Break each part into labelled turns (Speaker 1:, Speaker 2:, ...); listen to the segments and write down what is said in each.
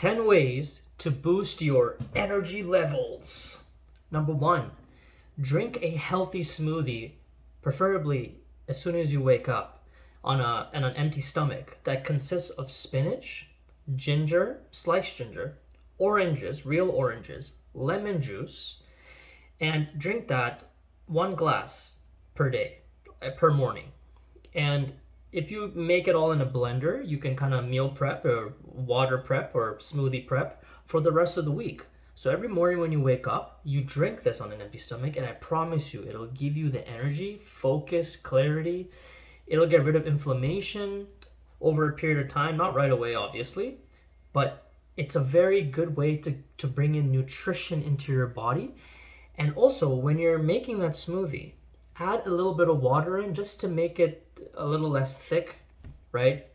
Speaker 1: 10 ways to boost your energy levels. Number 1, drink a healthy smoothie, preferably as soon as you wake up on an empty stomach, that consists of spinach, ginger, sliced ginger, oranges, real oranges, lemon juice, and drink that 1 glass per day, per morning. And if you make it all in a blender, you can kind of meal prep or water prep or smoothie prep for the rest of the week. So every morning when you wake up, you drink this on an empty stomach, and I promise you, it'll give you the energy, focus, clarity. It'll get rid of inflammation over a period of time, not right away, obviously, but it's a very good way to bring in nutrition into your body. And also, when you're making that smoothie, add a little bit of water in just to make it a little less thick, right?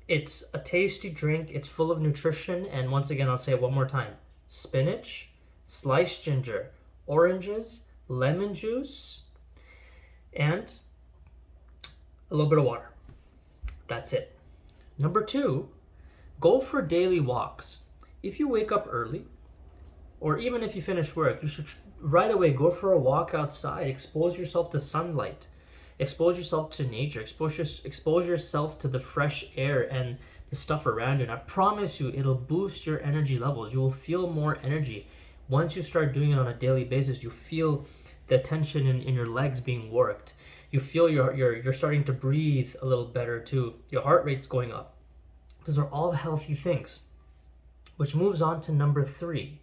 Speaker 1: It's a tasty drink. It's full of nutrition. And once again, I'll say it one more time. Spinach, sliced ginger, oranges, lemon juice, and a little bit of water. That's it. Number 2, go for daily walks. If you wake up early, or even if you finish work, you should right away go for a walk outside. Expose yourself to sunlight. Expose yourself to nature. Expose yourself to the fresh air and the stuff around you. And I promise you, it'll boost your energy levels. You will feel more energy. Once you start doing it on a daily basis, you feel the tension in your legs being worked. You feel you're starting to breathe a little better too. Your heart rate's going up. Those are all healthy things. Which moves on to number 3.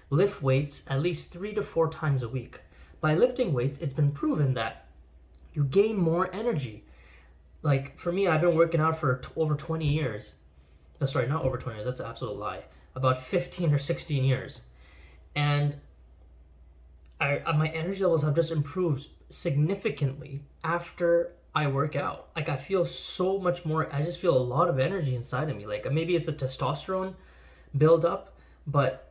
Speaker 1: Lift weights at least 3 to 4 times a week. By lifting weights, it's been proven that you gain more energy. Like for me, I've been working out for over 20 years. That's right, not over 20 years, that's an absolute lie. About 15 or 16 years. And my energy levels have just improved significantly after I work out. Like I feel so much more, I just feel a lot of energy inside of me. Like maybe it's a testosterone buildup, but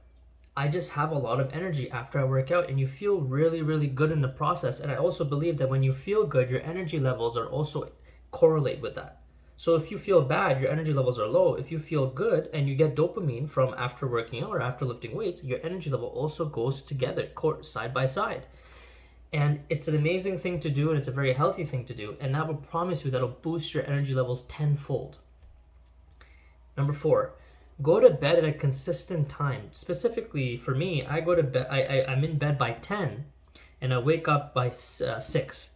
Speaker 1: I just have a lot of energy after I work out, and you feel really, really good in the process. And I also believe that when you feel good, your energy levels are also correlate with that. So if you feel bad, your energy levels are low. If you feel good and you get dopamine from after working out or after lifting weights, your energy level also goes together, side by side. And it's an amazing thing to do, and it's a very healthy thing to do. And that will promise you that'll boost your energy levels tenfold. Number 4, go to bed at a consistent time. Specifically for me, I go to bed. I'm in bed by 10, and I wake up by 6.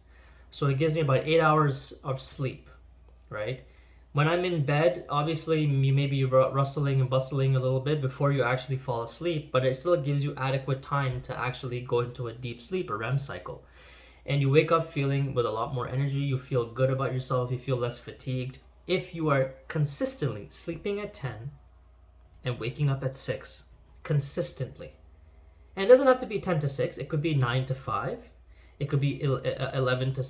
Speaker 1: So it gives me about 8 hours of sleep, right? When I'm in bed, obviously you may be rustling and bustling a little bit before you actually fall asleep, but it still gives you adequate time to actually go into a deep sleep, a REM cycle. And you wake up feeling with a lot more energy. You feel good about yourself. You feel less fatigued. If you are consistently sleeping at 10 and waking up at 6 consistently. And it doesn't have to be 10 to 6. It could be 9 to 5. It could be 11 to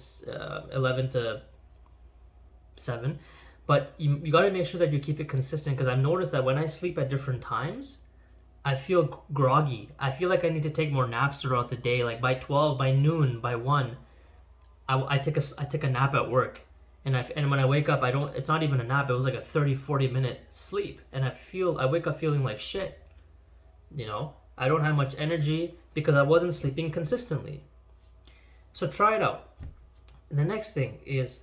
Speaker 1: 7. But you got to make sure that you keep it consistent, because I've noticed that when I sleep at different times, I feel groggy. I feel like I need to take more naps throughout the day. Like by 12, by noon, by 1, I take a nap at work. And when I wake up, it's not even a nap. It was like a 30-40 minute sleep. And I wake up feeling like shit. You know, I don't have much energy because I wasn't sleeping consistently. So try it out. And the next thing is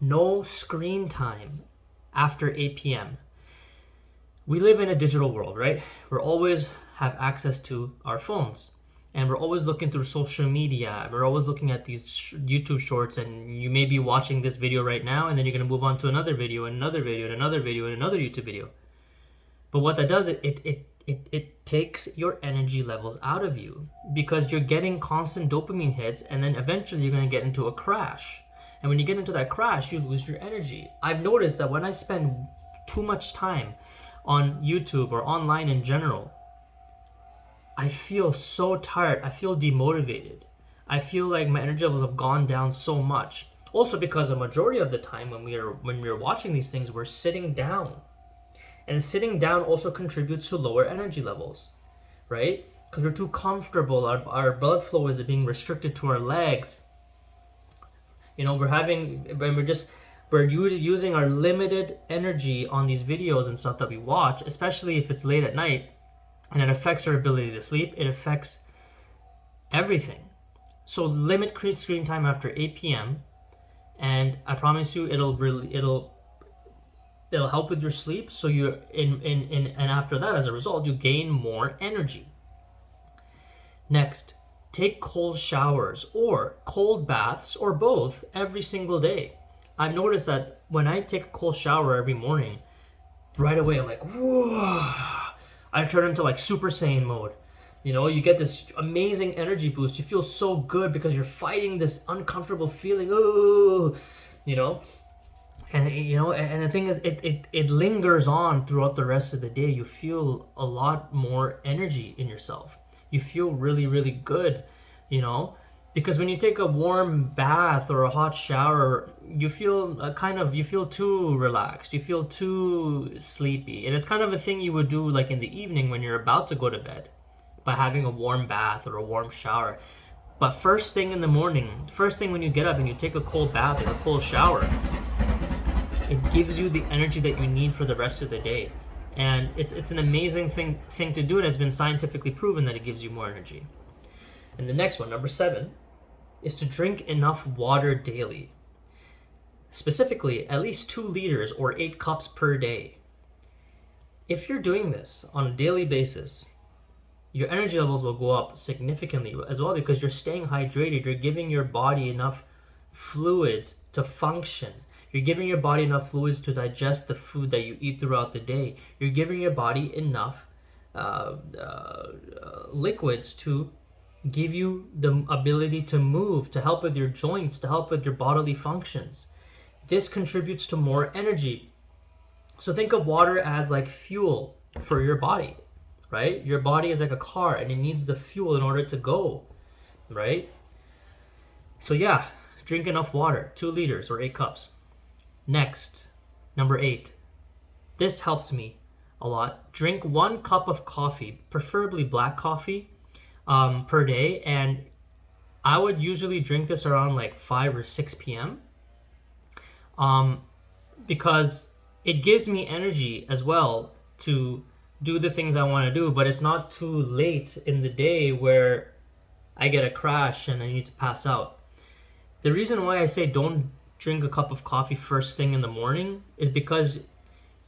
Speaker 1: no screen time after 8 p.m. We live in a digital world, right? We always have access to our phones. And we're always looking through social media. We're always looking at these YouTube shorts, and you may be watching this video right now, and then you're going to move on to another video, and another video, and another video, and another YouTube video. But what that does, it takes your energy levels out of you, because you're getting constant dopamine hits, and then eventually you're going to get into a crash. And when you get into that crash, you lose your energy. I've noticed that when I spend too much time on YouTube or online in general, I feel so tired. I feel demotivated. I feel like my energy levels have gone down so much. Also because a majority of the time when we're watching these things, we're sitting down. And sitting down also contributes to lower energy levels, right? Because we're too comfortable. Our blood flow is being restricted to our legs. You know, we're We're using our limited energy on these videos and stuff that we watch, especially if it's late at night, and it affects our ability to sleep. It affects everything. So limit screen time after 8 p.m. and I promise you it'll help with your sleep. So you're and after that, as a result, you gain more energy. Next, take cold showers or cold baths or both every single day. I've noticed that when I take a cold shower every morning, right away I'm like, whoa, I turn into like Super Saiyan mode. You know, you get this amazing energy boost. You feel so good because you're fighting this uncomfortable feeling. Oh, you know, and the thing is, it lingers on throughout the rest of the day. You feel a lot more energy in yourself. You feel really, really good, you know, because when you take a warm bath or a hot shower, you feel you feel too relaxed. You feel too sleepy, and it's kind of a thing you would do like in the evening when you're about to go to bed, by having a warm bath or a warm shower. But first thing in the morning, first thing when you get up and you take a cold bath or a cold shower, it gives you the energy that you need for the rest of the day. And it's an amazing thing to do, and it's been scientifically proven that it gives you more energy. And the next one, number 7, is to drink enough water daily. Specifically, at least 2 liters or 8 cups per day. If you're doing this on a daily basis, your energy levels will go up significantly as well, because you're staying hydrated. You're giving your body enough fluids to function. You're giving your body enough fluids to digest the food that you eat throughout the day. You're giving your body enough liquids to give you the ability to move, to help with your joints, to help with your bodily functions. This contributes to more energy. So think of water as like fuel for your body, right? Your body is like a car and it needs the fuel in order to go, right? So yeah, drink enough water, 2 liters or 8 cups. Next, number 8. This helps me a lot. Drink 1 cup of coffee, preferably black coffee, per day. And I would usually drink this around like 5 or 6 p.m. Because it gives me energy as well to do the things I want to do, but it's not too late in the day where I get a crash and I need to pass out. The reason why I say don't drink a cup of coffee first thing in the morning is because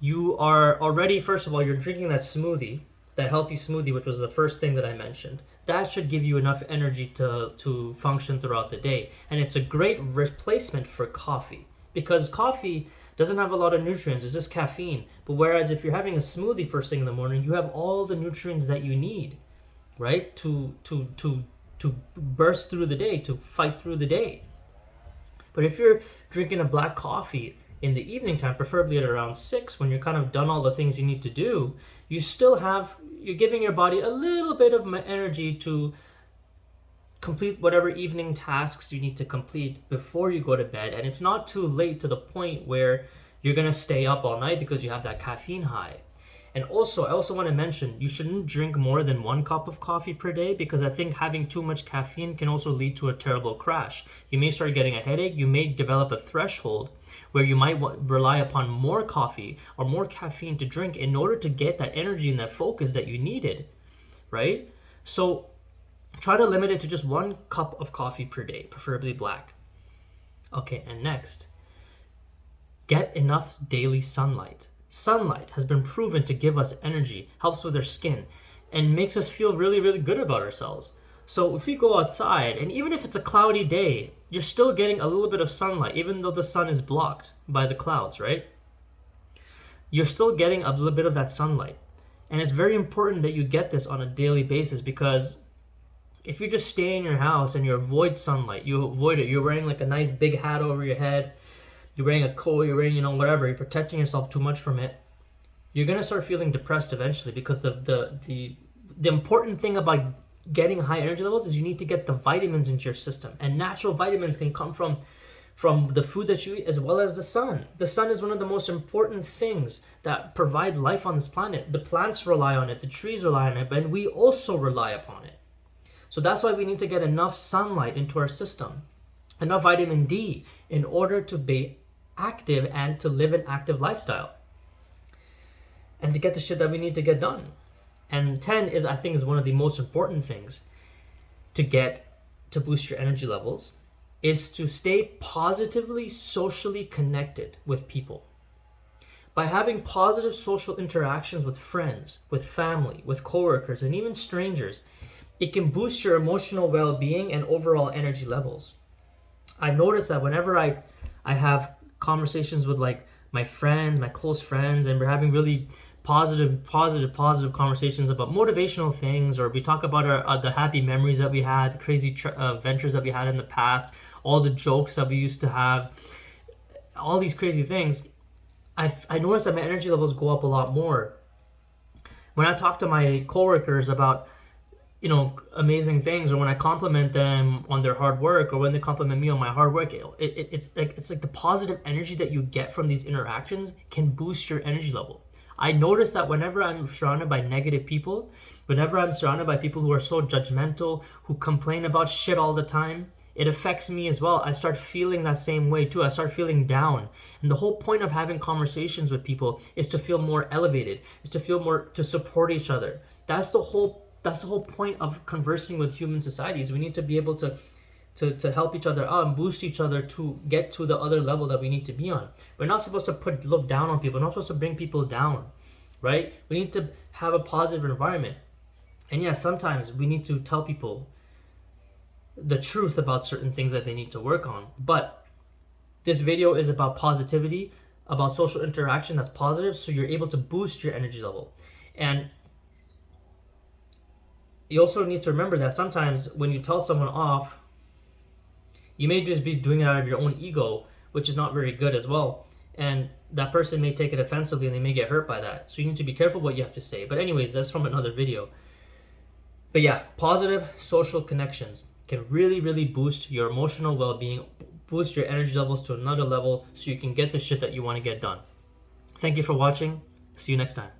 Speaker 1: you are already, first of all, you're drinking that smoothie, that healthy smoothie, which was the first thing that I mentioned. That should give you enough energy to function throughout the day. And it's a great replacement for coffee, because coffee doesn't have a lot of nutrients. It's just caffeine. But whereas if you're having a smoothie first thing in the morning, you have all the nutrients that you need, right? To burst through the day, to fight through the day. But if you're drinking a black coffee in the evening time, preferably at around 6, when you're kind of done all the things you need to do, you're giving your body a little bit of energy to complete whatever evening tasks you need to complete before you go to bed. And it's not too late to the point where you're going to stay up all night because you have that caffeine high. And also, I also want to mention, you shouldn't drink more than 1 cup of coffee per day, because I think having too much caffeine can also lead to a terrible crash. You may start getting a headache. You may develop a threshold where you might rely upon more coffee or more caffeine to drink in order to get that energy and that focus that you needed, right? So try to limit it to just 1 cup of coffee per day, preferably black. Okay, and next, get enough daily sunlight. Sunlight has been proven to give us energy, helps with our skin, and makes us feel really, really good about ourselves. So if we go outside, and even if it's a cloudy day, you're still getting a little bit of sunlight, even though the sun is blocked by the clouds, right? You're still getting a little bit of that sunlight. And it's very important that you get this on a daily basis, because if you just stay in your house and you avoid sunlight, you avoid it, you're wearing like a nice big hat over your head, you're wearing a coat, you're wearing, whatever, you're protecting yourself too much from it, you're going to start feeling depressed eventually, because the important thing about getting high energy levels is you need to get the vitamins into your system. And natural vitamins can come from the food that you eat, as well as the sun. The sun is one of the most important things that provide life on this planet. The plants rely on it, the trees rely on it, and we also rely upon it. So that's why we need to get enough sunlight into our system, enough vitamin D, in order to be active and to live an active lifestyle and to get the shit that we need to get done. And 10 is, I think, is one of the most important things to get to boost your energy levels, is to stay positively socially connected with people. By having positive social interactions with friends, with family, with coworkers, and even strangers, it can boost your emotional well-being and overall energy levels. I've noticed that whenever I have conversations with like my friends, my close friends, and we're having really positive conversations about motivational things, or we talk about the happy memories that we had, the crazy ventures that we had in the past, all the jokes that we used to have, all these crazy things, I noticed that my energy levels go up a lot more. When I talk to my coworkers about amazing things, or when I compliment them on their hard work, or when they compliment me on my hard work, it's like the positive energy that you get from these interactions can boost your energy level. I notice that whenever I'm surrounded by negative people, whenever I'm surrounded by people who are so judgmental, who complain about shit all the time, it affects me as well. I start feeling that same way too. I start feeling down. And the whole point of having conversations with people is to feel more elevated, is to feel more, to support each other. That's the whole point of conversing with human societies. We need to be able to help each other out and boost each other to get to the other level that we need to be on. We're not supposed to look down on people. We're not supposed to bring people down, right? We need to have a positive environment. And yeah, sometimes we need to tell people the truth about certain things that they need to work on. But this video is about positivity, about social interaction that's positive, so you're able to boost your energy level. And you also need to remember that sometimes when you tell someone off, you may just be doing it out of your own ego, which is not very good as well. And that person may take it offensively and they may get hurt by that. So you need to be careful what you have to say. But anyways, that's from another video. But yeah, positive social connections can really, really boost your emotional well-being, boost your energy levels to another level so you can get the shit that you want to get done. Thank you for watching. See you next time.